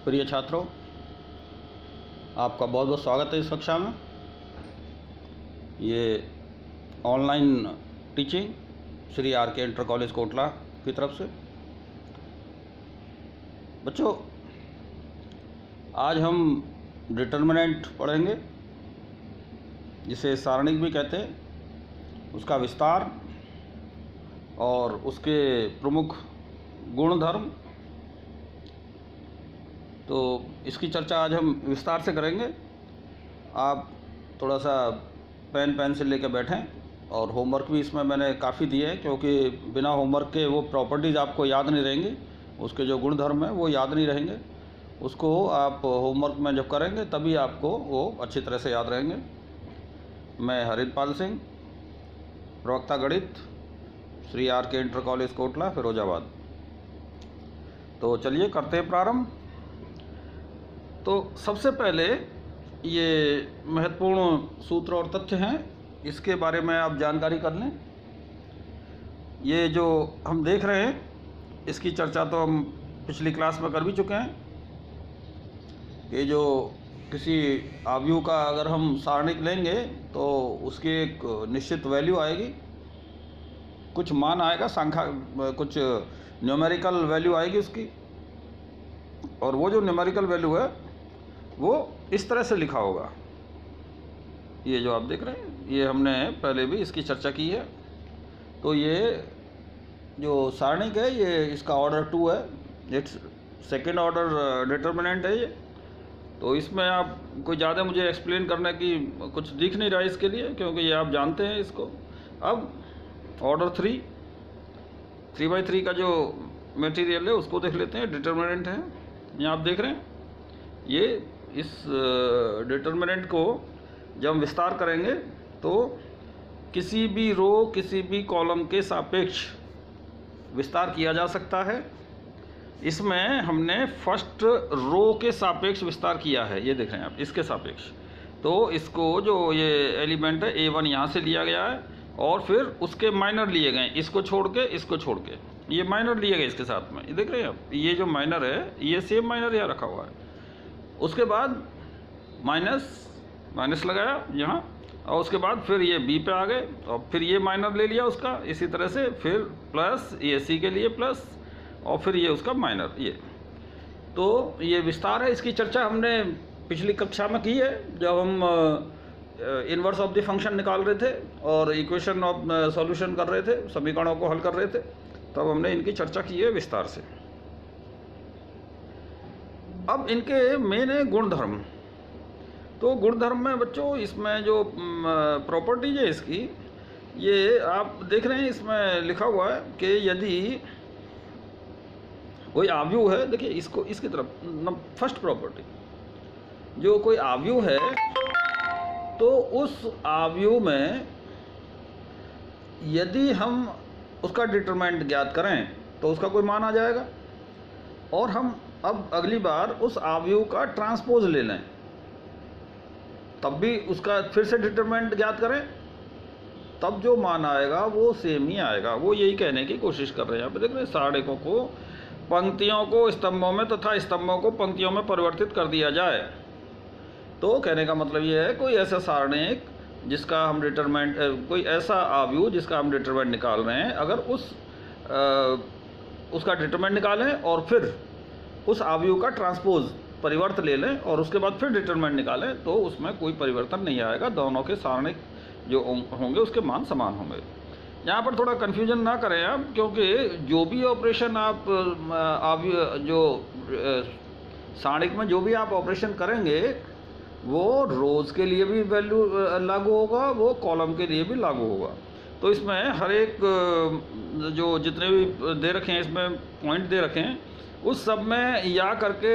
प्रिय छात्रों, आपका बहुत बहुत स्वागत है इस कक्षा में। ये ऑनलाइन टीचिंग श्री आर के इंटर कॉलेज कोटला की तरफ से। बच्चों, आज हम डिटर्मिनेंट पढ़ेंगे, जिसे सारणिक भी कहते हैं, उसका विस्तार और उसके प्रमुख गुणधर्म। तो इसकी चर्चा आज हम विस्तार से करेंगे। आप थोड़ा सा पेन पेंसिल लेकर बैठें और होमवर्क भी इसमें मैंने काफ़ी दिए हैं, क्योंकि बिना होमवर्क के वो प्रॉपर्टीज़ आपको याद नहीं रहेंगी, उसके जो गुणधर्म हैं वो याद नहीं रहेंगे। उसको आप होमवर्क में जब करेंगे तभी आपको वो अच्छी तरह से याद रहेंगे। मैं हरिंदरपाल सिंह, प्रवक्ता गणित, श्री आर के इंटर कॉलेज कोटला, फिरोजाबाद। तो चलिए करते हैं प्रारंभ। तो सबसे पहले ये महत्वपूर्ण सूत्र और तथ्य हैं, इसके बारे में आप जानकारी कर लें। ये जो हम देख रहे हैं, इसकी चर्चा तो हम पिछली क्लास में कर भी चुके हैं। ये जो किसी आव्यूह का अगर हम सारणिक लेंगे तो उसकी एक निश्चित वैल्यू आएगी, कुछ मान आएगा, संख्या, कुछ न्यूमेरिकल वैल्यू आएगी उसकी। और वो जो न्यूमेरिकल वैल्यू है वो इस तरह से लिखा होगा। ये जो आप देख रहे हैं, ये हमने पहले भी इसकी चर्चा की है। तो ये जो सारणिक है, ये इसका ऑर्डर 2 है, इट्स सेकेंड ऑर्डर डिटर्मिनेंट है ये। तो इसमें आप कोई ज़्यादा मुझे एक्सप्लेन करने की कुछ दिख नहीं रहा है इसके लिए, क्योंकि ये आप जानते हैं इसको। अब ऑर्डर 3/3 का जो मटेरियल है उसको देख लेते हैं। डिटर्मिनेंट है, यहाँ आप देख रहे हैं। ये इस डिटर्मिनेंट को जब हम विस्तार करेंगे तो किसी भी रो, किसी भी कॉलम के सापेक्ष विस्तार किया जा सकता है। इसमें हमने फर्स्ट रो के सापेक्ष विस्तार किया है, ये देख रहे हैं आप, इसके सापेक्ष। तो इसको जो ये एलिमेंट है A1 यहाँ से लिया गया है और फिर उसके माइनर लिए गए, इसको छोड़ के, इसको छोड़ के, ये माइनर लिए गए इसके साथ में। ये देख रहे हैं आप, ये जो माइनर है ये सेम माइनर यहाँ रखा हुआ है। उसके बाद माइनस लगाया यहाँ, और उसके बाद फिर ये B पे आ गए और फिर ये माइनर ले लिया उसका, इसी तरह से फिर प्लस, ये C के लिए प्लस, और फिर ये उसका माइनर। ये तो ये विस्तार है। इसकी चर्चा हमने पिछली कक्षा में की है, जब हम इन्वर्स ऑफ द फंक्शन निकाल रहे थे और इक्वेशन ऑफ सॉल्यूशन कर रहे थे, समीकरणों को हल कर रहे थे, तब हमने इनकी चर्चा की है विस्तार से। अब इनके मेन है गुणधर्म। तो गुणधर्म में बच्चों, इसमें जो प्रॉपर्टीज है इसकी, ये आप देख रहे हैं, इसमें लिखा हुआ है कि यदि कोई आव्यूह है, देखिए इसको, इसकी तरफ फर्स्ट प्रॉपर्टी, जो कोई आव्यूह है तो उस आव्यूह में यदि हम उसका डिटरमिनेंट ज्ञात करें तो उसका कोई मान आ जाएगा। और हम अब अगली बार उस आव्यूह का ट्रांसपोज ले लें, तब भी उसका फिर से डिटरमिनेंट ज्ञात करें, तब जो मान आएगा वो सेम ही आएगा। वो यही कहने की कोशिश कर रहे हैं। यहाँ पे देख रहे हैं, सारणिकों को, पंक्तियों को स्तंभों में तथा स्तंभों को पंक्तियों में परिवर्तित कर दिया जाए। तो कहने का मतलब ये है, कोई ऐसा सारणिक जिसका हम डिटरमिनेंट, कोई ऐसा आव्यूह जिसका हम डिटरमिनेंट निकाल रहे हैं, अगर उसका डिटरमिनेंट निकालें और फिर उस आव्यूह का ट्रांसपोज, परिवर्त ले लें और उसके बाद फिर डिटरमिनेंट निकालें, तो उसमें कोई परिवर्तन नहीं आएगा। दोनों के सारणिक जो होंगे उसके मान समान होंगे। यहाँ पर थोड़ा कन्फ्यूजन ना करें आप, क्योंकि जो भी ऑपरेशन आप जो सारणिक में जो भी आप ऑपरेशन करेंगे वो रोज़ के लिए भी वैल्यू लागू होगा, वो कॉलम के लिए भी लागू होगा। तो इसमें हर एक जो जितने भी दे रखे हैं, इसमें पॉइंट दे रखे हैं, उस सब में या करके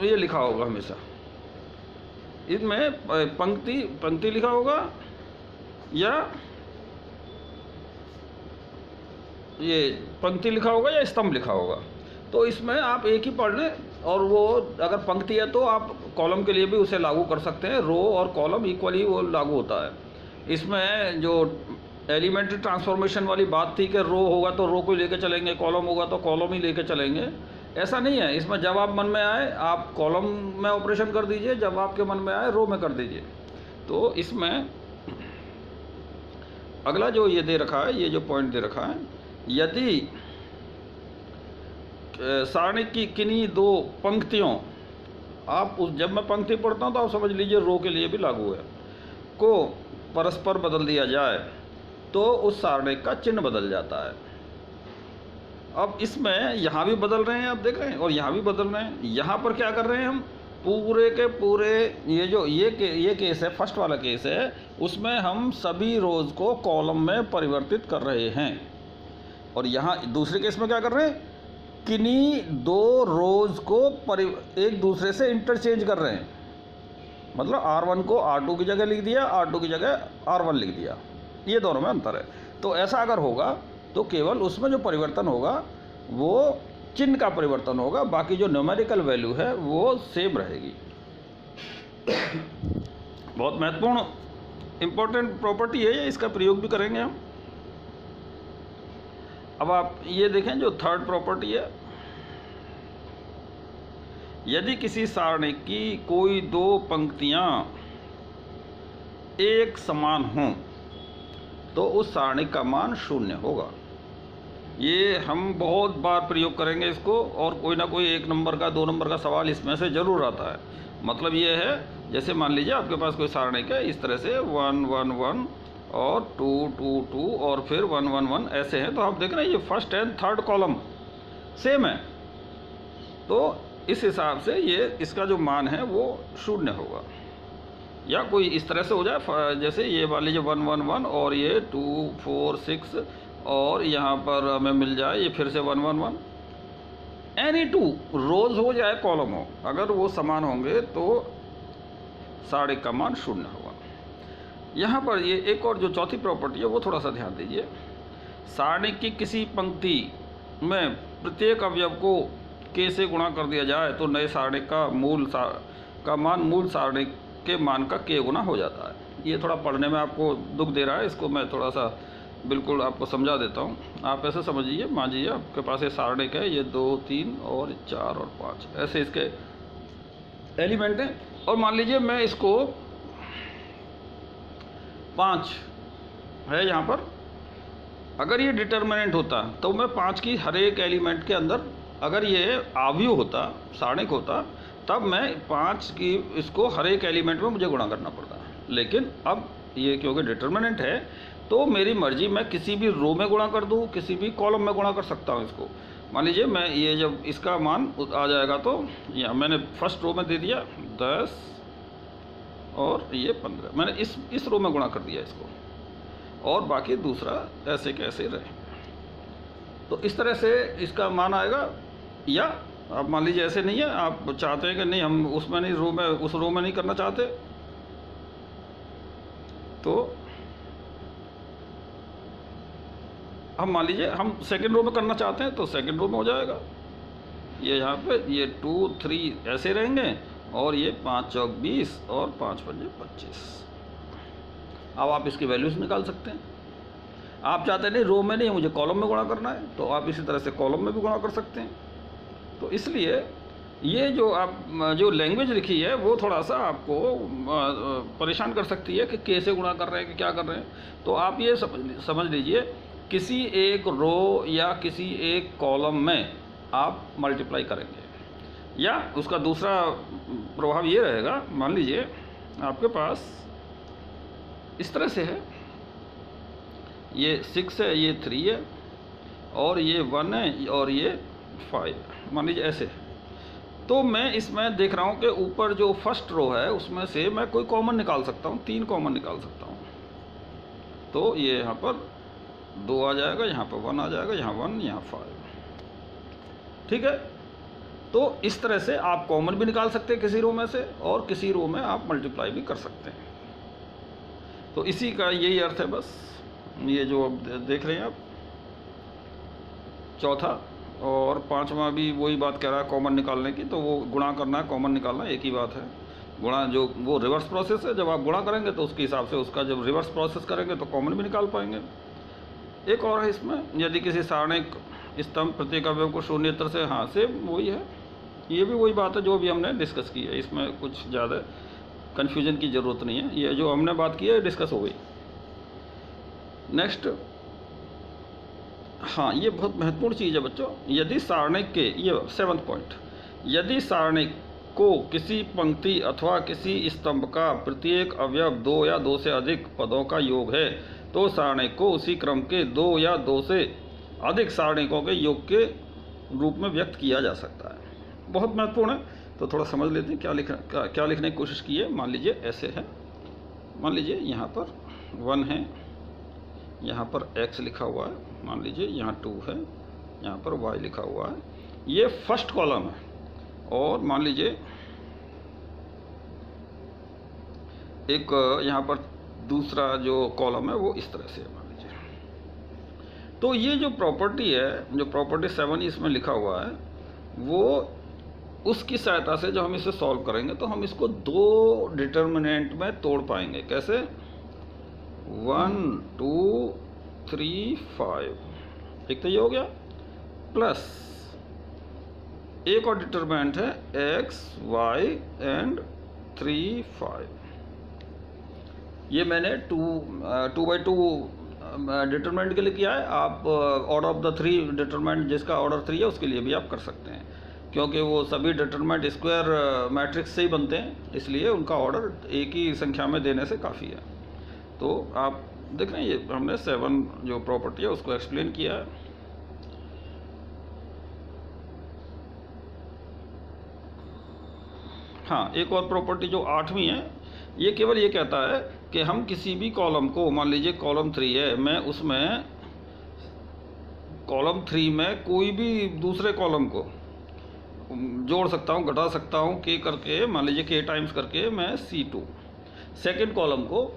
ये लिखा होगा हमेशा। इसमें पंक्ति लिखा होगा या ये पंक्ति लिखा होगा या स्तंभ लिखा होगा। तो इसमें आप एक ही पढ़ लें, और वो अगर पंक्ति है तो आप कॉलम के लिए भी उसे लागू कर सकते हैं। रो और कॉलम इक्वली वो लागू होता है। इसमें जो एलिमेंट्री ट्रांसफॉर्मेशन वाली बात थी कि रो होगा तो रो को लेके चलेंगे, कॉलम होगा तो कॉलम ही लेके चलेंगे, ऐसा नहीं है, इसमें जब आप मन में आए आप कॉलम में ऑपरेशन कर दीजिए, जब आपके मन में आए रो में कर दीजिए। तो इसमें अगला जो ये दे रखा है, ये जो पॉइंट दे रखा है, यदि सारणी की किन्हीं दो पंक्तियों, आप उस जब मैं पंक्ति पढ़ता हूँ तो आप समझ लीजिए रो के लिए भी लागू है, को परस्पर बदल दिया जाए तो उस सारणी का चिन्ह बदल जाता है। अब इसमें यहाँ भी बदल रहे हैं, आप देख रहे हैं, और यहाँ भी बदल रहे हैं। यहाँ पर क्या कर रहे हैं हम, पूरे के पूरे ये केस है, फर्स्ट वाला केस है, उसमें हम सभी रोज़ को कॉलम में परिवर्तित कर रहे हैं। और यहाँ दूसरे केस में क्या कर रहे हैं, किन्हीं दो रोज़ को एक दूसरे से इंटरचेंज कर रहे हैं। मतलब R1 को R2 की जगह लिख दिया, R2 की जगह R1 लिख दिया, ये दोनों में अंतर है। तो ऐसा अगर होगा तो केवल उसमें जो परिवर्तन होगा वो चिन्ह का परिवर्तन होगा, बाकी जो न्यूमेरिकल वैल्यू है वो सेम रहेगी। बहुत महत्वपूर्ण इम्पोर्टेंट प्रॉपर्टी है ये, इसका प्रयोग भी करेंगे हम। अब आप ये देखें जो थर्ड प्रॉपर्टी है, यदि किसी सारणी की कोई दो पंक्तियां एक समान हों तो उस सारणी का मान 0 होगा। ये हम बहुत बार प्रयोग करेंगे इसको, और कोई ना कोई 1 नंबर का 2 नंबर का सवाल इसमें से ज़रूर आता है। मतलब ये है, जैसे मान लीजिए आपके पास कोई सारणी का इस तरह से 1 1 1 और 2 2 2 और फिर 1 1 1 ऐसे हैं, तो आप देख रहे हैं ये first and third column same है, तो इस हिसाब से ये इसका जो मान है वो 0 होगा। या कोई इस तरह से हो जाए, जैसे ये मान लीजिए 1 1 1 और ये 2 4 6 और यहाँ पर हमें मिल जाए ये फिर से 1 1 1, एनी 2 रोज़ हो जाए कॉलम हो, अगर वो समान होंगे तो सारणी का मान 0 होगा। यहाँ पर ये एक और जो चौथी प्रॉपर्टी है वो थोड़ा सा ध्यान दीजिए। सारणी की किसी पंक्ति में प्रत्येक अवयव को k से गुणा कर दिया जाए तो नए सारणी का मान मूल सारणी के मान का k गुना हो जाता है। ये थोड़ा पढ़ने में आपको दुख दे रहा है, इसको मैं थोड़ा सा बिल्कुल आपको समझा देता हूँ। आप ऐसे समझिए, मान लीजिए आपके पास ये सारणी का है, ये 2 3 और 4 और 5 ऐसे इसके एलिमेंट हैं, और मान लीजिए मैं इसको 5 है यहाँ पर, अगर ये डिटर्मिनेंट होता तो मैं 5 की हर एक एलिमेंट के अंदर, अगर ये अवयव होता, सारणिक होता, तब मैं 5 की इसको हर एक एलिमेंट में मुझे गुणा करना पड़ता। लेकिन अब ये क्योंकि डिटर्मिनेंट है तो मेरी मर्जी, मैं किसी भी रो में गुणा कर दूँ, किसी भी कॉलम में गुणा कर सकता हूँ इसको। मान लीजिए मैं ये जब इसका मान आ जाएगा तो यहाँ मैंने फर्स्ट रो में दे दिया 10 और ये 15, मैंने इस रो में गुणा कर दिया इसको, और बाकी दूसरा ऐसे कैसे रहे। तो इस तरह से इसका मान आएगा। या आप मान लीजिए ऐसे नहीं है, आप चाहते हैं कि नहीं हम उसमें नहीं, रो में, उस रो में नहीं करना चाहते, तो हम मान लीजिए हम सेकंड रो में करना चाहते हैं तो सेकंड रो में हो जाएगा। ये यहाँ पे ये 2 3 ऐसे रहेंगे, और ये 5 चौक 20 और 5 पंजे 25। अब आप इसकी वैल्यूज़ निकाल सकते हैं। आप चाहते हैं नहीं रो में नहीं, मुझे कॉलम में गुणा करना है, तो आप इसी तरह से कॉलम में भी गुणा कर सकते हैं। तो इसलिए ये जो आप जो लैंग्वेज लिखी है वो थोड़ा सा आपको परेशान कर सकती है कि कैसे गुणा कर रहे हैं कि क्या कर रहे हैं। तो आप ये समझ लीजिए, किसी एक रो या किसी एक कॉलम में आप मल्टीप्लाई करेंगे, या उसका दूसरा प्रभाव ये रहेगा, मान लीजिए आपके पास इस तरह से है, ये 6 है, ये 3 है, और ये 1 है, और ये 5, मान लीजिए ऐसे। तो मैं इसमें देख रहा हूँ कि ऊपर जो फर्स्ट रो है उसमें से मैं कोई कॉमन निकाल सकता हूँ, 3 कॉमन निकाल सकता हूँ। तो ये यहाँ पर 2 आ जाएगा, यहाँ पर 1 आ जाएगा, यहाँ 1, यहाँ 5, ठीक है। तो इस तरह से आप कॉमन भी निकाल सकते हैं किसी रो में से, और किसी रो में आप मल्टीप्लाई भी कर सकते हैं। तो इसी का यही अर्थ है बस। ये जो अब देख रहे हैं आप, चौथा और पांचवा भी वही बात कह रहा है कॉमन निकालने की, तो वो गुणा करना है, कॉमन निकालना, एक ही बात है। गुणा जो वो रिवर्स प्रोसेस है, जब आप गुणा करेंगे तो उसके हिसाब से उसका जब रिवर्स प्रोसेस करेंगे तो कॉमन भी निकाल पाएंगे। एक और है इसमें, यदि किसी सारणिक स्तंभ प्रत्येक अवयव को शून्येतर से, हाँ सेम वही है, ये भी वही बात है जो भी हमने डिस्कस की है, इसमें कुछ ज़्यादा कन्फ्यूजन की ज़रूरत नहीं है, ये जो हमने बात की है डिस्कस हो गई। नेक्स्ट, हाँ ये बहुत महत्वपूर्ण चीज़ है बच्चों, यदि सारणिक के, ये 7th पॉइंट, यदि सारणिक को किसी पंक्ति अथवा किसी स्तंभ का प्रत्येक अवयव 2 या 2 से अधिक पदों का योग है तो सारणिक को उसी क्रम के 2 या 2 से अधिक सारणिकों के योग के रूप में व्यक्त किया जा सकता है। बहुत महत्वपूर्ण है, तो थोड़ा समझ लेते हैं क्या लिखने की कोशिश की है। मान लीजिए ऐसे है, मान लीजिए यहाँ पर 1 है, यहाँ पर x लिखा हुआ है, मान लीजिए यहाँ 2 है, यहाँ पर y लिखा हुआ है, ये फर्स्ट कॉलम है, और मान लीजिए एक यहाँ पर दूसरा जो कॉलम है वो इस तरह से है, मान लीजिए। तो ये जो प्रॉपर्टी है, जो प्रॉपर्टी 7 इसमें लिखा हुआ है, वो उसकी सहायता से जो हम इसे सॉल्व करेंगे तो हम इसको 2 डिटर्मिनेंट में तोड़ पाएंगे। कैसे? 1 2 3 5, एक तो ये हो गया, प्लस एक और डिटर्मिनेंट है x y एंड 3 5। ये मैंने 2/2 डिटर्मिनेंट के लिए किया है। आप ऑर्डर ऑफ द 3 डिटर्मिनेंट, जिसका ऑर्डर 3 है उसके लिए भी आप कर सकते हैं, क्योंकि वो सभी डिटर्मिनेंट स्क्वायर मैट्रिक्स से ही बनते हैं, इसलिए उनका ऑर्डर एक ही संख्या में देने से काफ़ी है। तो आप देख रहे हैं, ये हमने 7 जो प्रॉपर्टी है उसको एक्सप्लेन किया है। हाँ, एक और प्रॉपर्टी जो 8वीं है, ये केवल ये कहता है कि हम किसी भी कॉलम को, मान लीजिए कॉलम 3 है, मैं उसमें कॉलम 3 में कोई भी दूसरे कॉलम को जोड़ सकता हूँ, घटा सकता हूँ, k करके, मान लीजिए k टाइम्स करके मैं C2, सेकेंड कॉलम को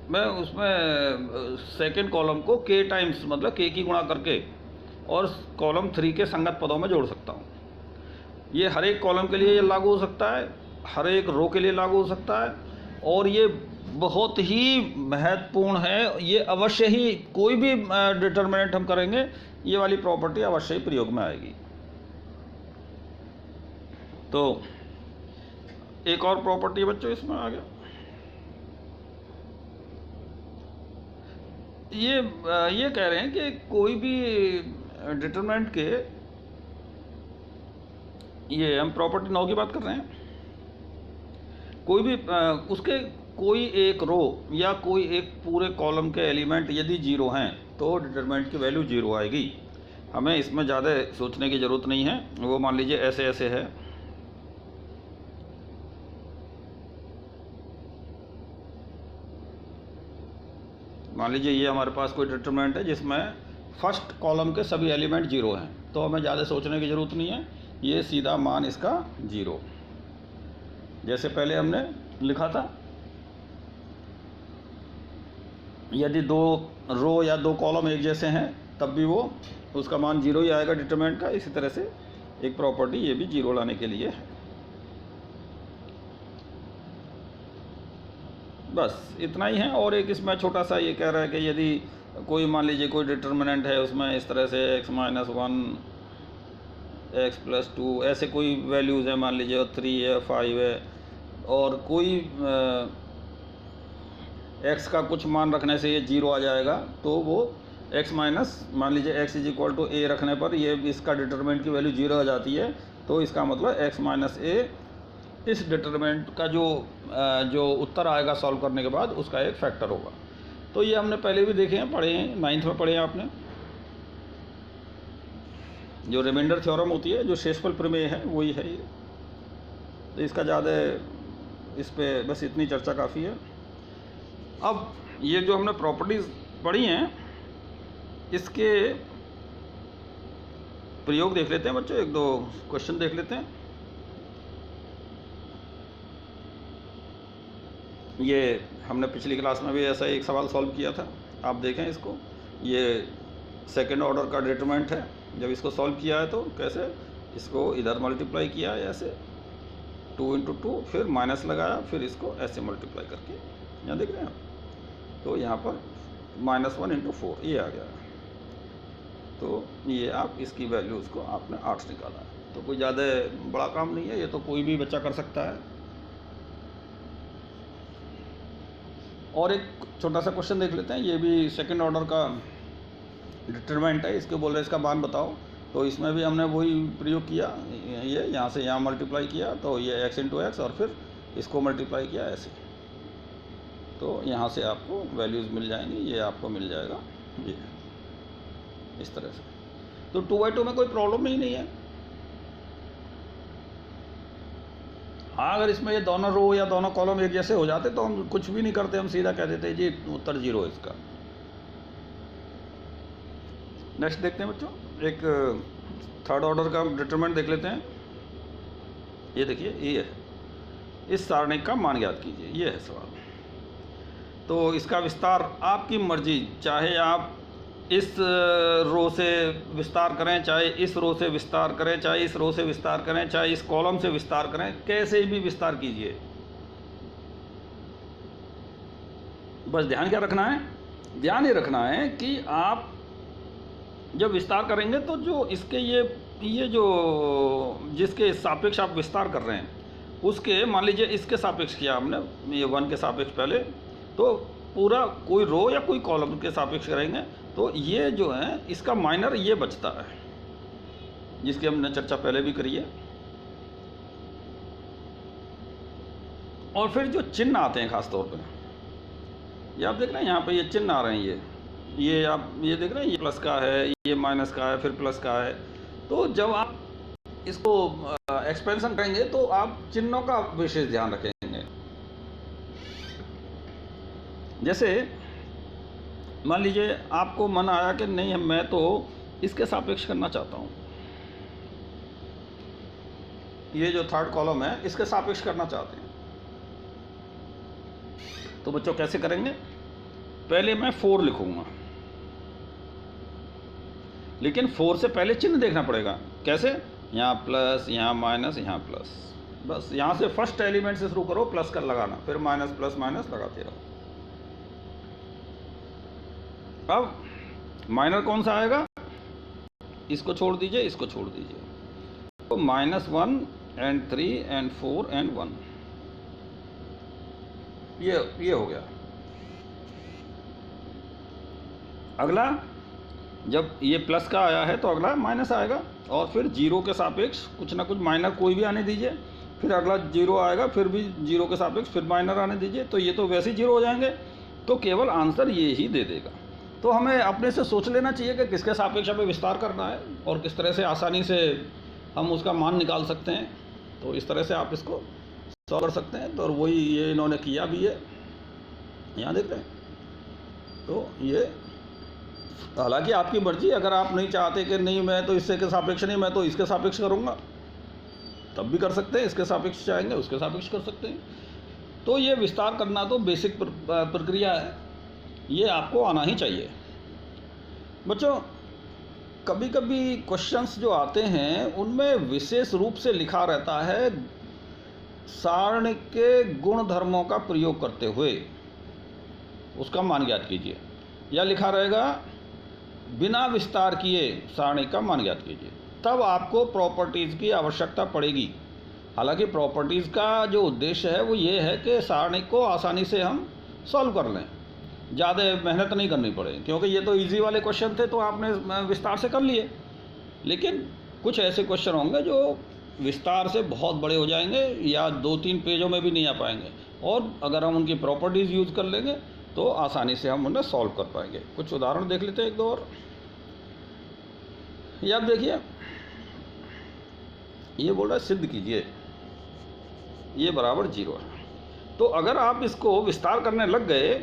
मैं उसमें सेकेंड कॉलम को k टाइम्स मतलब k की गुणा करके और कॉलम 3 के संगत पदों में जोड़ सकता हूँ। ये हर एक कॉलम के लिए ये लागू हो सकता है, हर एक रो के लिए लागू हो सकता है, और ये बहुत ही महत्वपूर्ण है। ये अवश्य ही कोई भी डिटर्मिनेंट हम करेंगे, ये वाली प्रॉपर्टी अवश्य ही प्रयोग में आएगी। तो एक और प्रॉपर्टी बच्चों इसमें आ गया, ये कह रहे हैं कि कोई भी डिटर्मिनेंट के, ये हम प्रॉपर्टी 9 की बात कर रहे हैं, कोई भी उसके कोई एक रो या कोई एक पूरे कॉलम के एलिमेंट यदि 0 हैं तो डिटर्मिनेंट की वैल्यू 0 आएगी। हमें इसमें ज़्यादा सोचने की ज़रूरत नहीं है। वो मान लीजिए ऐसे ऐसे है, मान लीजिए ये हमारे पास कोई डिटर्मिनेंट है जिसमें फर्स्ट कॉलम के सभी एलिमेंट 0 हैं, तो हमें ज़्यादा सोचने की ज़रूरत नहीं है, ये सीधा मान इसका 0, जैसे पहले हमने लिखा था। यदि 2 रो या 2 कॉलम एक जैसे हैं तब भी वो उसका मान 0 ही आएगा डिटर्मिनेंट का। इसी तरह से एक प्रॉपर्टी ये भी 0 लाने के लिए है। बस इतना ही है। और एक इसमें छोटा सा ये कह रहा है कि यदि कोई, मान लीजिए कोई डिटर्मिनेंट है उसमें इस तरह से x - 1 x + 2 ऐसे कोई वैल्यूज़ हैं, मान लीजिए 3 है 5 है, और कोई x का कुछ मान रखने से ये 0 आ जाएगा, तो वो x माइनस, मान लीजिए x = a रखने पर ये इसका डिटर्मिनेंट की वैल्यू 0 आ जाती है, तो इसका मतलब x - a इस डिटर्मिनेंट का जो उत्तर आएगा सॉल्व करने के बाद उसका एक फैक्टर होगा। तो ये हमने पहले भी देखे हैं, पढ़े हैं, 9th में पढ़े हैं आपने। जो रिमाइंडर थ्योरम होती है, जो शेषफल प्रमेय है, वही है ये। तो इसका ज़्यादा इस पे बस इतनी चर्चा काफ़ी है। अब ये जो हमने प्रॉपर्टीज़ पढ़ी हैं, इसके प्रयोग देख लेते हैं बच्चों, 1-2 क्वेश्चन देख लेते हैं। ये हमने पिछली क्लास में भी ऐसा एक सवाल सॉल्व किया था, आप देखें इसको। ये सेकंड ऑर्डर का डिटर्मिनेंट है, जब इसको सॉल्व किया है तो कैसे, इसको इधर मल्टीप्लाई किया है ऐसे 2 × 2, फिर माइनस लगाया, फिर इसको ऐसे मल्टीप्लाई करके, यहाँ देख रहे हैं आप, तो यहाँ पर -1 × 4 ये आ गया। तो ये आप इसकी वैल्यूज़ को आपने 8 निकाला है, तो कोई ज़्यादा बड़ा काम नहीं है, ये तो कोई भी बच्चा कर सकता है। और एक छोटा सा क्वेश्चन देख लेते हैं, ये भी सेकंड ऑर्डर का डिटरमिनेंट है, इसके बोल रहे इसका मान बताओ। तो इसमें भी हमने वही प्रयोग किया, ये यहाँ से यहाँ मल्टीप्लाई किया, तो ये x इंटू एक्स और फिर इसको मल्टीप्लाई किया ऐसे, तो यहाँ से आपको वैल्यूज़ मिल जाएंगी, ये आपको मिल जाएगा ये इस तरह से। तो 2/2 में कोई प्रॉब्लम ही नहीं है। हाँ, अगर इसमें ये दोनों रो या दोनों कॉलम एक जैसे हो जाते तो हम कुछ भी नहीं करते, हम सीधा कह देते जी उत्तर 0 है इसका। नेक्स्ट देखते हैं बच्चों, एक थर्ड ऑर्डर का डिटरमिनेंट देख लेते हैं। ये देखिए, ये है, इस सारणी का मान ज्ञात कीजिए, ये है सवाल। तो इसका विस्तार आपकी मर्जी, चाहे आप इस रो से विस्तार करें, चाहे इस रो से विस्तार करें, चाहे इस रो से विस्तार करें, चाहे इस कॉलम से विस्तार करें, कैसे भी विस्तार कीजिए। बस ध्यान क्या रखना है, ध्यान ये रखना है कि आप जब विस्तार करेंगे तो जो इसके ये जो जिसके सापेक्ष आप विस्तार कर रहे हैं उसके, मान लीजिए इसके सापेक्ष किया हमने, ये 1 के सापेक्ष पहले, तो पूरा कोई रो या कोई कॉलम के सापेक्ष करेंगे तो ये जो है इसका माइनर ये बचता है, जिसकी हमने चर्चा पहले भी करी है। और फिर जो चिन्ह आते हैं खास तौर पे, ये आप देख रहे हैं यहाँ पे ये चिन्ह आ रहे हैं, ये आप ये देख रहे हैं, ये प्लस का है, ये माइनस का है, फिर प्लस का है। तो जब आप इसको एक्सपेंशन करेंगे तो आप चिन्हों का विशेष ध्यान रखेंगे। जैसे मान लीजिए आपको मन आया कि नहीं, मैं तो इसके सापेक्ष करना चाहता हूँ, ये जो थर्ड कॉलम है इसके सापेक्ष करना चाहते हैं, तो बच्चों कैसे करेंगे? पहले मैं 4 लिखूंगा, लेकिन 4 से पहले चिन्ह देखना पड़ेगा। कैसे? यहाँ प्लस, यहाँ माइनस, यहाँ प्लस। बस यहाँ से फर्स्ट एलिमेंट से शुरू करो, प्लस कर लगाना, फिर माइनस प्लस माइनस लगाते रहो। अब माइनर कौन सा आएगा? इसको छोड़ दीजिए, इसको छोड़ दीजिए, तो -1 and 3 and 4 and 1, ये हो गया। अगला जब ये प्लस का आया है तो अगला माइनस आएगा, और फिर 0 के सापेक्ष कुछ ना कुछ माइनर कोई भी आने दीजिए, फिर अगला 0 आएगा, फिर भी 0 के सापेक्ष फिर माइनर आने दीजिए, तो ये तो वैसे ही 0 हो जाएंगे, तो केवल आंसर ये ही दे देगा। तो हमें अपने से सोच लेना चाहिए कि किसके सापेक्ष हमें विस्तार करना है और किस तरह से आसानी से हम उसका मान निकाल सकते हैं। तो इस तरह से आप इसको सॉल्व कर सकते हैं। तो और वही ये इन्होंने किया भी है, यहाँ देख रहे हैं। तो ये हालांकि आपकी मर्जी, अगर आप नहीं चाहते कि नहीं मैं तो इससे के सापेक्ष नहीं, मैं तो इसके सापेक्ष करूँगा, तब भी कर सकते हैं। इसके सापेक्ष चाहेंगे उसके सापेक्ष कर सकते हैं। तो ये विस्तार करना तो बेसिक प्रक्रिया है, ये आपको आना ही चाहिए। बच्चों, कभी कभी क्वेश्चंस जो आते हैं उनमें विशेष रूप से लिखा रहता है सारणी के गुणधर्मों का प्रयोग करते हुए उसका मान ज्ञात कीजिए, या लिखा रहेगा बिना विस्तार किए सारणी का मान ज्ञात कीजिए। तब आपको प्रॉपर्टीज़ की आवश्यकता पड़ेगी। हालांकि प्रॉपर्टीज़ का जो उद्देश्य है वो ये है कि सारणी को आसानी से हम सॉल्व कर लें, ज़्यादा मेहनत नहीं करनी पड़े, क्योंकि ये तो इजी वाले क्वेश्चन थे तो आपने विस्तार से कर लिए। लेकिन कुछ ऐसे क्वेश्चन होंगे जो विस्तार से बहुत बड़े हो जाएंगे या 2-3 पेजों में भी नहीं आ पाएंगे, और अगर हम उनकी प्रॉपर्टीज़ यूज़ कर लेंगे तो आसानी से हम उन्हें सॉल्व कर पाएंगे। कुछ उदाहरण देख लेते हैं, एक दो और। ये आप देखिए, ये बोल रहा है सिद्ध कीजिए ये बराबर 0 है। तो अगर आप इसको विस्तार करने लग गए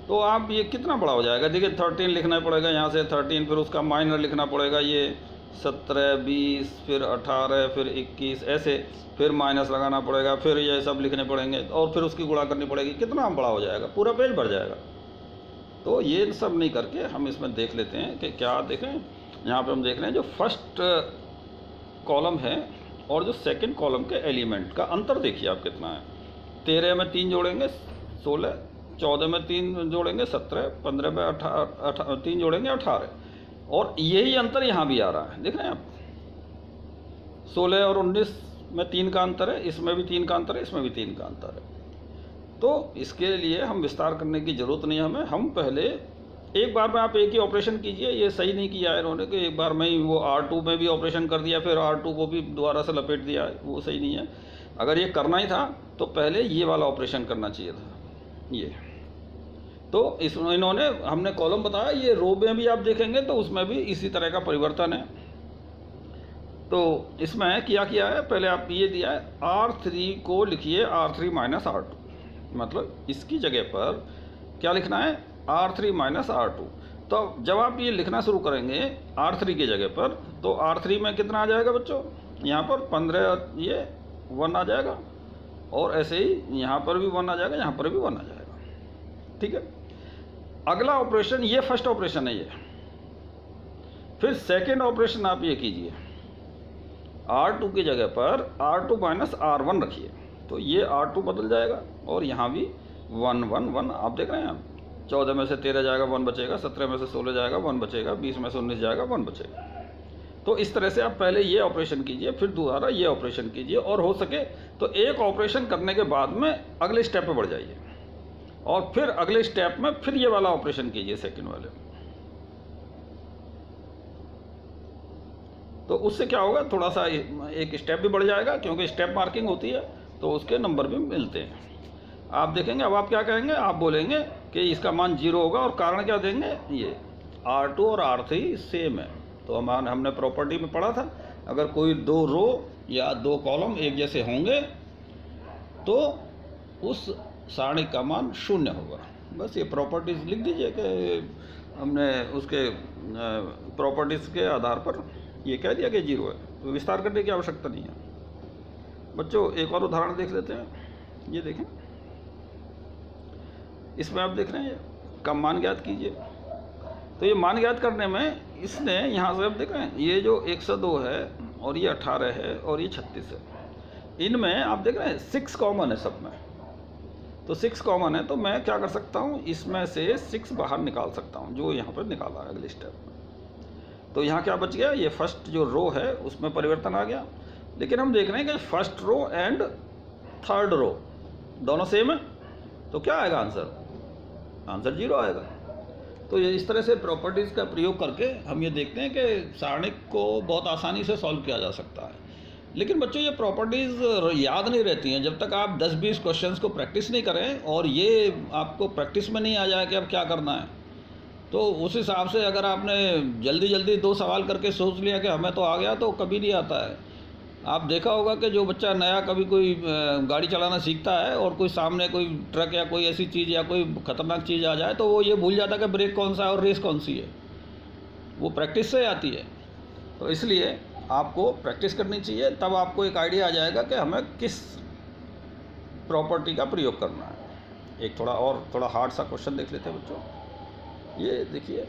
तो आप ये कितना बड़ा हो जाएगा। देखिए 13 लिखना पड़ेगा, यहाँ से 13, फिर उसका माइनर लिखना पड़ेगा, ये 17, 20, फिर 18, फिर 21, ऐसे फिर माइनस लगाना पड़ेगा, फिर ये सब लिखने पड़ेंगे, और फिर उसकी गुणा करनी पड़ेगी। कितना बड़ा हो जाएगा, पूरा पेज भर जाएगा। तो ये सब नहीं करके हम इसमें देख लेते हैं कि क्या देखें। यहाँ पे हम देख रहे हैं जो फर्स्ट कॉलम है और जो सेकंड कॉलम के एलिमेंट का अंतर देखिए आप कितना है। 13 में 3 जोड़ेंगे 16, 14 में 3 जोड़ेंगे 17, 15 में 3 जोड़ेंगे 18, और यही अंतर यहाँ भी आ रहा है, देख रहे हैं आप, 16 और 19 में 3 का अंतर है, इसमें भी 3 का अंतर है, इसमें भी 3 का अंतर है। तो इसके लिए हम विस्तार करने की ज़रूरत नहीं है हमें, हम पहले एक बार में आप एक ही ऑपरेशन कीजिए। ये सही नहीं किया है इन्होंने कि एक बार में ही वो R2 में भी ऑपरेशन कर दिया फिर R2 को भी दोबारा से लपेट दिया, वो सही नहीं है। अगर ये करना ही था तो पहले ये वाला ऑपरेशन करना चाहिए था ये। तो इन्होंने हमने कॉलम बताया, ये रो में भी आप देखेंगे तो उसमें भी इसी तरह का परिवर्तन है। तो इसमें किया है, पहले आप ये दिया है R3 को लिखिए R3 माइनस R2, मतलब इसकी जगह पर क्या लिखना है R3 माइनस R2। तो जब आप ये लिखना शुरू करेंगे R3 की जगह पर, तो R3 में कितना आ जाएगा बच्चों, यहाँ पर 15 ये 1 आ जाएगा, और ऐसे ही यहाँ पर भी 1 आ जाएगा, यहाँ पर भी 1 आ जाएगा, ठीक है। अगला ऑपरेशन, ये फर्स्ट ऑपरेशन है ये, फिर सेकेंड ऑपरेशन आप ये कीजिए, R2 की जगह पर R2 माइनस R1 रखिए, तो ये R2 बदल जाएगा, और यहाँ भी 1 1 1 आप देख रहे हैं। आप 14 में से 13 जाएगा 1 बचेगा, 17 में से 16 जाएगा 1 बचेगा, 20 में से 19 जाएगा 1 बचेगा। तो इस तरह से आप पहले ये ऑपरेशन कीजिए, फिर दोबारा ये ऑपरेशन कीजिए, और हो सके तो एक ऑपरेशन करने के बाद में अगले स्टेप पे बढ़ जाइए, और फिर अगले स्टेप में फिर ये वाला ऑपरेशन कीजिए सेकंड वाले। तो उससे क्या होगा, थोड़ा सा एक स्टेप भी बढ़ जाएगा, क्योंकि स्टेप मार्किंग होती है तो उसके नंबर भी मिलते हैं। आप देखेंगे, अब आप क्या कहेंगे, आप बोलेंगे कि इसका मान 0 होगा, और कारण क्या देंगे, ये R2 और R3 सेम है। तो हमने प्रॉपर्टी में पढ़ा था, अगर कोई 2 रो या 2 कॉलम एक जैसे होंगे तो उस सारणी का मान 0 होगा। बस ये प्रॉपर्टीज़ लिख दीजिए कि हमने उसके प्रॉपर्टीज़ के आधार पर ये कह दिया कि 0 है, तो विस्तार करने की आवश्यकता नहीं है। बच्चों एक और उदाहरण देख लेते हैं, ये देखें, इसमें आप देख रहे हैं कब मान ज्ञात कीजिए। तो ये मान ज्ञात करने में इसने यहाँ से आप देख रहे हैं, ये जो 102 है और ये 18 है और ये 36 है, इनमें आप देख रहे हैं 6 कॉमन है सब में। तो 6 कॉमन है, तो मैं क्या कर सकता हूँ, इसमें से 6 बाहर निकाल सकता हूँ, जो यहाँ पर निकाला है अगले स्टेप में। तो यहाँ क्या बच गया, ये फर्स्ट जो रो है उसमें परिवर्तन आ गया, लेकिन हम देख रहे हैं कि first row and third row दोनों सेम है, तो क्या आएगा आंसर, आंसर 0 आएगा। तो ये इस तरह से प्रॉपर्टीज़ का प्रयोग करके हम ये देखते हैं कि सारणिक को बहुत आसानी से सॉल्व किया जा सकता है। लेकिन बच्चों ये प्रॉपर्टीज़ याद नहीं रहती हैं जब तक आप 10-20 क्वेश्चंस को प्रैक्टिस नहीं करें, और ये आपको प्रैक्टिस में नहीं आ जाए कि अब क्या करना है। तो उस हिसाब से अगर आपने जल्दी जल्दी 2 सवाल करके सोच लिया कि हमें तो आ गया, तो कभी नहीं आता है। आप देखा होगा कि जो बच्चा नया कभी कोई गाड़ी चलाना सीखता है और कोई सामने कोई ट्रक या कोई ऐसी चीज़ या कोई ख़तरनाक चीज़ आ जाए, तो वो ये भूल जाता है कि ब्रेक कौन सा है और रेस कौन सी है, वो प्रैक्टिस से आती है। तो इसलिए आपको प्रैक्टिस करनी चाहिए, तब आपको एक आइडिया आ जाएगा कि हमें किस प्रॉपर्टी का प्रयोग करना है। एक थोड़ा हार्ड सा क्वेश्चन देख लेते हैं बच्चों, ये देखिए,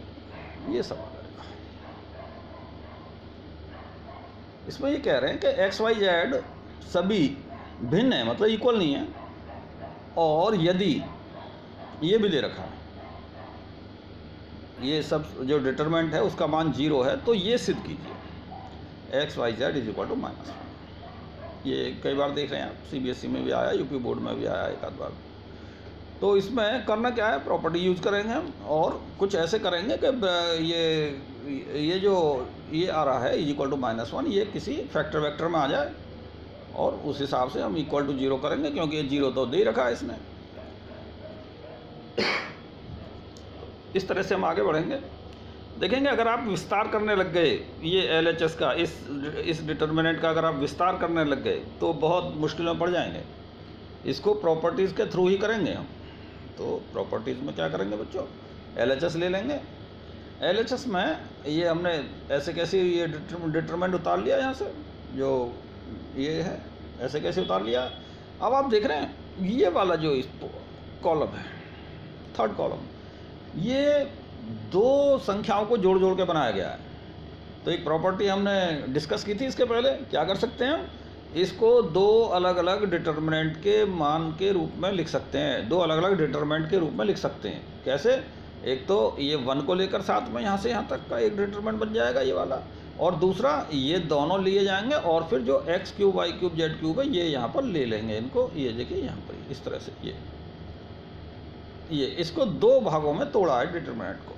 ये सवाल है, इसमें ये कह रहे हैं कि XYZ सभी भिन्न है, मतलब इक्वल नहीं है, और यदि ये भी दे रखा है, ये सब जो डिटरमिनेंट है उसका मान 0 है, तो ये सिद्ध कीजिए XYZ इज इक्वल टू -1। ये कई बार देख रहे हैं आप, CBSE में भी आया, UP बोर्ड में भी आया एक आध बार। तो इसमें करना क्या है, प्रॉपर्टी यूज़ करेंगे हम, और कुछ ऐसे करेंगे कि ये जो ये आ रहा है इज इक्वल टू -1, ये किसी फैक्टर वेक्टर में आ जाए, और उस हिसाब से हम इक्वल टू 0 करेंगे, क्योंकि ये 0 तो दे ही रखा है इसने। इस तरह से हम आगे बढ़ेंगे, देखेंगे अगर आप विस्तार करने लग गए ये LHS का, इस डिटर्मिनेंट का अगर आप विस्तार करने लग गए तो बहुत मुश्किल में पड़ जाएंगे। इसको प्रॉपर्टीज़ के थ्रू ही करेंगे हम। तो प्रॉपर्टीज़ में क्या करेंगे बच्चों, LHS ले लेंगे। LHS में ये हमने ऐसे कैसे ये डिटरमिनेंट उतार लिया यहाँ से, जो ये है ऐसे कैसे उतार लिया। अब आप देख रहे हैं ये वाला जो इस कॉलम है, थर्ड कॉलम, ये 2 संख्याओं को जोड़ जोड़ के बनाया गया है। तो एक प्रॉपर्टी हमने डिस्कस की थी इसके पहले, क्या कर सकते हैं हम, इसको 2 अलग अलग डिटरमिनेंट के मान के रूप में लिख सकते हैं, 2 अलग अलग डिटरमिनेंट के रूप में लिख सकते हैं। कैसे, एक तो ये 1 को लेकर साथ में यहाँ से यहाँ तक का एक डिटरमिनेंट बन जाएगा ये वाला, और दूसरा ये दोनों लिए जाएंगे और फिर जो X cube Y cube Z cube है ये यहाँ पर ले लेंगे इनको, ये देखिए यहाँ पर इस तरह से ये इसको 2 भागों में तोड़ा है डिटरमिनेंट को।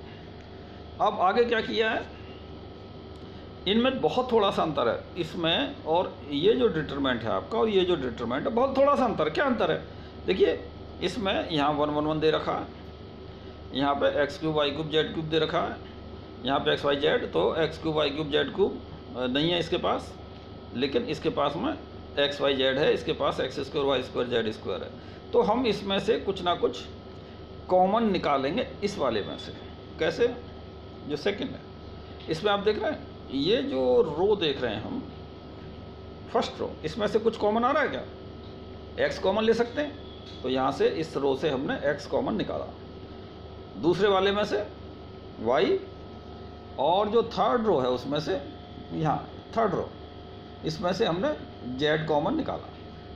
अब आगे क्या किया है, इनमें बहुत थोड़ा सा अंतर है इसमें, और ये जो डिटरमिनेंट है आपका और ये जो डिटरमिनेंट है बहुत थोड़ा सा अंतर है। क्या अंतर है देखिए, इसमें यहाँ 1 1 1 दे रखा है, यहाँ पे x cube Y cube Z cube दे रखा है, यहाँ पे एक्स वाई जेड, तो x cube Y cube Z cube नहीं है इसके पास, लेकिन इसके पास में एक्स वाई जेड है, इसके पास x square y square z square है। तो हम इसमें से कुछ ना कुछ कॉमन निकालेंगे इस वाले में से। कैसे, जो सेकंड है इसमें आप देख रहे हैं, ये जो रो देख रहे हैं हम फर्स्ट रो, इसमें से कुछ कॉमन आ रहा है क्या, एक्स कॉमन ले सकते हैं, तो यहाँ से इस रो से हमने एक्स कॉमन निकाला, दूसरे वाले में से वाई, और जो थर्ड रो है उसमें से यहाँ थर्ड रो, इसमें से हमने जेड कॉमन निकाला।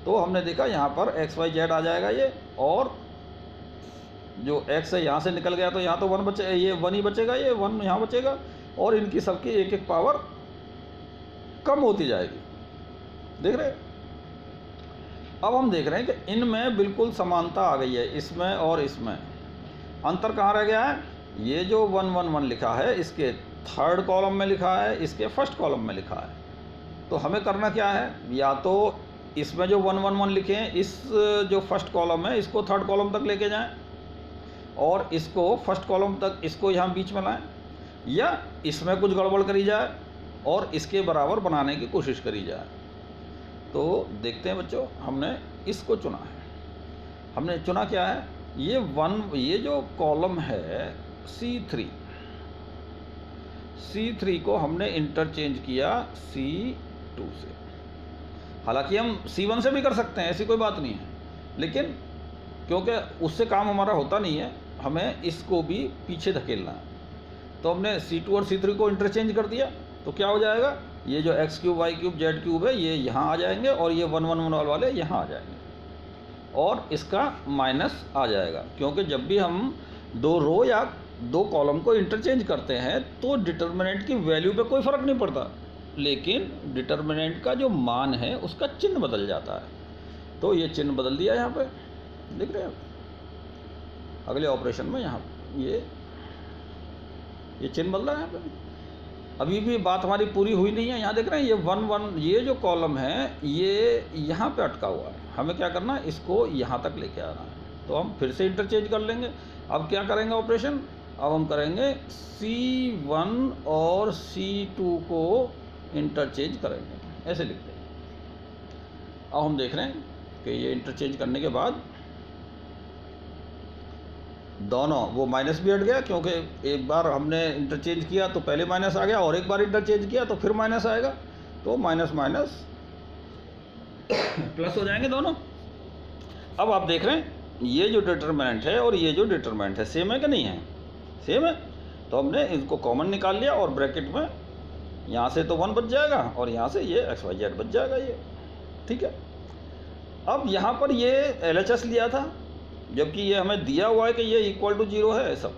तो हमने देखा यहाँ पर एक्स वाई जेड आ जाएगा ये, और जो एक्स है यहाँ से निकल गया तो यहाँ तो 1 बचे, ये 1 ही बचेगा, ये 1 यहाँ बचेगा, और इनकी सबकी एक एक पावर कम होती जाएगी। देख रहे हैं, अब हम देख रहे हैं कि इनमें बिल्कुल समानता आ गई है, इसमें और इसमें। अंतर कहाँ रह गया है, ये जो 1 1 1 लिखा है इसके थर्ड कॉलम में लिखा है, इसके फर्स्ट कॉलम में लिखा है। तो हमें करना क्या है, या तो इसमें जो 1 1 1 लिखे हैं इस जो फर्स्ट कॉलम है इसको थर्ड कॉलम तक लेके जाएं, और इसको फर्स्ट कॉलम तक, इसको यहाँ बीच में लाएं, या इसमें कुछ गड़बड़ करी जाए और इसके बराबर बनाने की कोशिश करी जाए। तो देखते हैं बच्चों, हमने इसको चुना है। हमने चुना क्या है, ये जो कॉलम है C3 को हमने इंटरचेंज किया C2 से। हालांकि हम C1 से भी कर सकते हैं, ऐसी कोई बात नहीं है, लेकिन क्योंकि उससे काम हमारा होता नहीं है, हमें इसको भी पीछे धकेलना है। तो हमने C2 और C3 को इंटरचेंज कर दिया, तो क्या हो जाएगा, ये जो X cube Y cube Z cube है ये यहाँ आ जाएंगे, और ये 1 1 1 वाले यहाँ आ जाएंगे, और इसका माइनस आ जाएगा। क्योंकि जब भी हम 2 रो या 2 कॉलम को इंटरचेंज करते हैं तो डिटर्मिनेंट की वैल्यू पे कोई फ़र्क नहीं पड़ता, लेकिन डिटर्मिनेंट का जो मान है उसका चिन्ह बदल जाता है। तो ये चिन्ह बदल दिया यहाँ पे, देख रहे हैं आप अगले ऑपरेशन में, यहाँ ये चिन्ह बदला है यहाँ पे। अभी भी बात हमारी पूरी हुई नहीं है। यहाँ देख रहे हैं ये 1 1, ये जो कॉलम है ये यहाँ पे अटका हुआ है, हमें क्या करना है, इसको यहाँ तक लेके आना है। तो हम फिर से इंटरचेंज कर लेंगे। अब क्या करेंगे ऑपरेशन, अब हम करेंगे C1 और C2 को इंटरचेंज करेंगे, ऐसे लिखते हैं। अब हम देख रहे हैं कि ये इंटरचेंज करने के बाद दोनों, वो माइनस भी हट गया, क्योंकि एक बार हमने इंटरचेंज किया तो पहले माइनस आ गया, और एक बार इंटरचेंज किया तो फिर माइनस आएगा, तो माइनस माइनस प्लस हो जाएंगे दोनों। अब आप देख रहे हैं ये जो डिटरमिनेंट है और ये जो डिटरमिनेंट है सेम है कि नहीं है, सेम है। तो हमने इनको कॉमन निकाल लिया, और ब्रैकेट में यहाँ से तो 1 बच जाएगा, और यहाँ से ये एक्स वाई जेड बच जाएगा, ये ठीक है। अब यहाँ पर ये LHS लिया था, जबकि ये हमें दिया हुआ है कि ये इक्वल टू 0 है सब,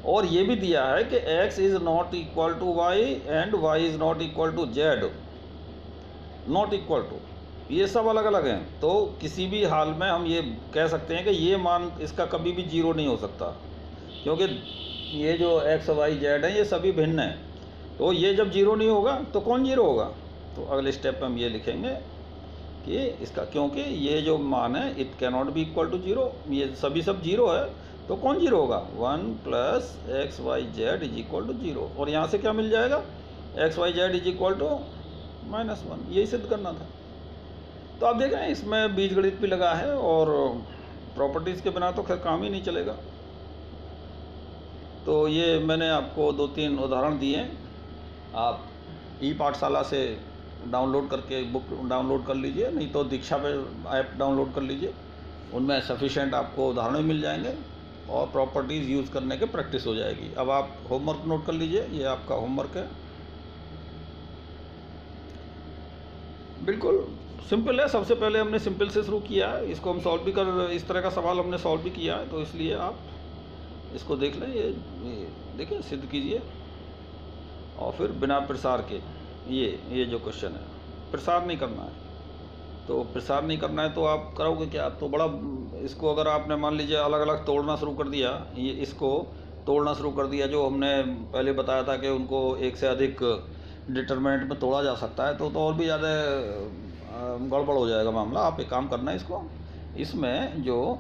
और ये भी दिया है कि x is not equal to y and y is not equal to z, not equal to, ये सब अलग अलग हैं। तो किसी भी हाल में हम ये कह सकते हैं कि ये मान इसका कभी भी 0 नहीं हो सकता, क्योंकि ये जो x y z हैं ये सभी भिन्न हैं। तो ये जब 0 नहीं होगा तो कौन 0 होगा, तो अगले स्टेप में हम ये लिखेंगे कि इसका, क्योंकि ये जो मान है it can not be equal to 0, ये सभी सब 0 है, तो कौन 0 होगा, 1 plus X Y Z is equal to 0, और यहाँ से क्या मिल जाएगा, X Y Z is equal to -1, यही सिद्ध करना था। तो आप देख रहे हैं इसमें बीजगणित भी लगा है, और प्रॉपर्टीज़ के बिना तो खैर काम ही नहीं चलेगा। तो ये मैंने आपको 2-3 उदाहरण दिए हैं, आप ई-पाठशाला से डाउनलोड करके बुक डाउनलोड कर लीजिए, नहीं तो दीक्षा पे ऐप डाउनलोड कर लीजिए, उनमें सफिशेंट आपको उदाहरण मिल जाएंगे, और प्रॉपर्टीज़ यूज़ करने के प्रैक्टिस हो जाएगी। अब आप होमवर्क नोट कर लीजिए, ये आपका होमवर्क है, बिल्कुल सिंपल है। सबसे पहले हमने सिंपल से शुरू किया है, इसको हम सॉल्व भी इस तरह का सवाल हमने सॉल्व भी किया है, तो इसलिए आप इसको देख लें, ये देखिए सिद्ध कीजिए। और फिर बिना प्रसार के ये जो क्वेश्चन है, प्रसार नहीं करना है। तो प्रसार नहीं करना है तो आप करोगे क्या? तो बड़ा, इसको अगर आपने मान लीजिए अलग अलग तोड़ना शुरू कर दिया, ये इसको तोड़ना शुरू कर दिया, जो हमने पहले बताया था कि उनको एक से अधिक डिटरमिनेंट में तोड़ा जा सकता है, तो और भी ज़्यादा गड़बड़ हो जाएगा मामला। आप एक काम करना है, इसमें जो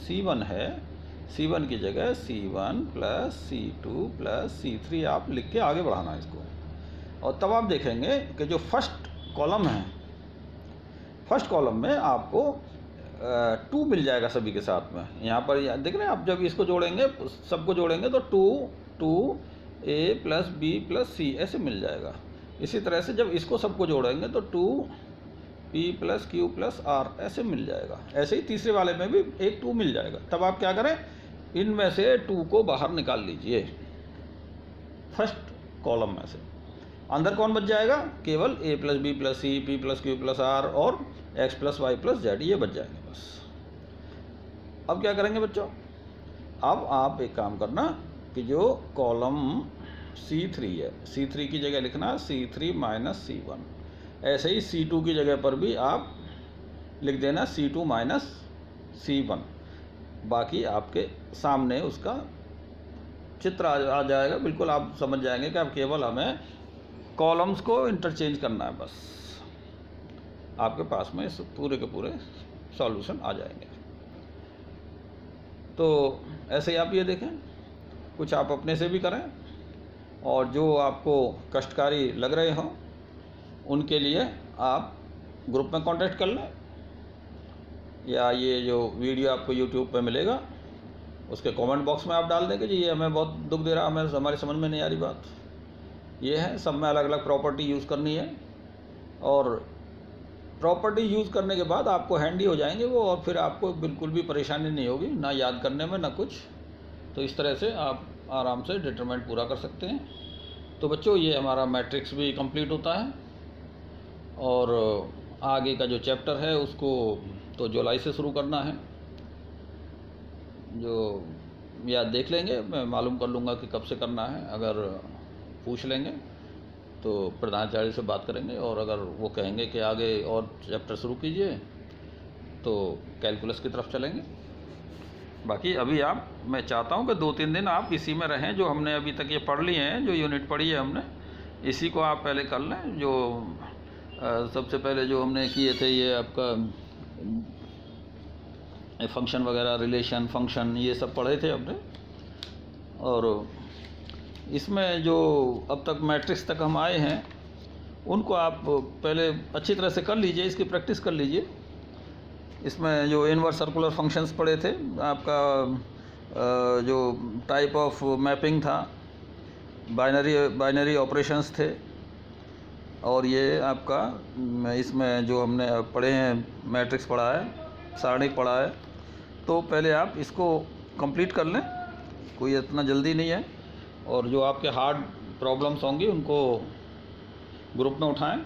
C1 है, C1 की जगह C1 + C2 + C3 आप लिख के आगे बढ़ाना है इसको। और तब आप देखेंगे कि जो फर्स्ट कॉलम है, फर्स्ट कॉलम में आपको 2 मिल जाएगा सभी के साथ में। यहाँ पर देख रहे हैं आप, जब इसको जोड़ेंगे, सबको जोड़ेंगे तो 2A + B + C ऐसे मिल जाएगा। इसी तरह से जब इसको सबको जोड़ेंगे तो 2P + Q + R ऐसे मिल जाएगा। ऐसे ही तीसरे वाले में भी एक 2 मिल जाएगा। तब आप क्या करें, इनमें से 2 को बाहर निकाल लीजिए फर्स्ट कॉलम में से। अंदर कौन बच जाएगा? केवल A + B + C, P + Q + R और X + Y + Z, ये बच जाएंगे बस। अब क्या करेंगे बच्चों? अब आप एक काम करना कि जो कॉलम C3 है, C3 की जगह लिखना C3 - C1। ऐसे ही C2 की जगह पर भी आप लिख देना C2 - C1। बाकी आपके सामने उसका चित्र आ जाएगा, बिल्कुल आप समझ जाएंगे कि अब केवल हमें कॉलम्स को इंटरचेंज करना है बस। आपके पास में इस पूरे के पूरे सॉल्यूशन आ जाएंगे। तो ऐसे ही आप ये देखें, कुछ आप अपने से भी करें, और जो आपको कष्टकारी लग रहे हों उनके लिए आप ग्रुप में कांटेक्ट कर लें, या ये जो वीडियो आपको यूट्यूब पे मिलेगा उसके कमेंट बॉक्स में आप डाल देंगे जी ये हमें बहुत दुख दे रहा, हमें हमारी समझ में नहीं आ रही बात। ये है, सब में अलग अलग प्रॉपर्टी यूज़ करनी है, और प्रॉपर्टी यूज़ करने के बाद आपको हैंडी हो जाएंगे वो, और फिर आपको बिल्कुल भी परेशानी नहीं होगी, ना याद करने में ना कुछ। तो इस तरह से आप आराम से डिटरमिनेंट पूरा कर सकते हैं। तो बच्चों, ये हमारा मैट्रिक्स भी कंप्लीट होता है, और आगे का जो चैप्टर है उसको तो जुलाई से शुरू करना है। जो याद देख लेंगे, मैं मालूम कर लूँगा कि कब से करना है। अगर पूछ लेंगे तो प्रधानाचार्य से बात करेंगे, और अगर वो कहेंगे कि आगे और चैप्टर शुरू कीजिए तो कैलकुलस की तरफ चलेंगे। बाकी अभी मैं चाहता हूँ कि 2-3 दिन आप इसी में रहें, जो हमने अभी तक ये पढ़ लिए हैं, जो यूनिट पढ़ी है हमने, इसी को आप पहले कर लें। जो सबसे पहले जो हमने किए थे, ये आपका फंक्शन वगैरह, रिलेशन, फंक्शन, ये सब पढ़े थे हमने। और इसमें जो अब तक मैट्रिक्स तक हम आए हैं उनको आप पहले अच्छी तरह से कर लीजिए, इसकी प्रैक्टिस कर लीजिए। इसमें जो इनवर्स सर्कुलर फंक्शंस पढ़े थे, आपका जो टाइप ऑफ मैपिंग था, बाइनरी ऑपरेशंस थे, और ये आपका इसमें जो हमने पढ़े हैं, मैट्रिक्स पढ़ा है, सारणिक पढ़ा है। तो पहले आप इसको कंप्लीट कर लें, कोई इतना जल्दी नहीं है। और जो आपके हार्ड प्रॉब्लम्स होंगी उनको ग्रुप में उठाएं,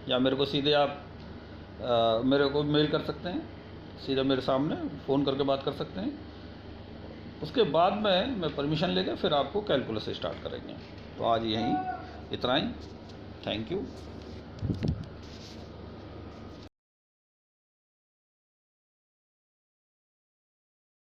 या मेरे को सीधे आप मेरे को मेल कर सकते हैं, सीधे मेरे सामने फ़ोन करके बात कर सकते हैं। उसके बाद में मैं परमिशन लेकर फिर आपको कैलकुलस स्टार्ट करेंगे। तो आज यहीं इतना ही। Thank you.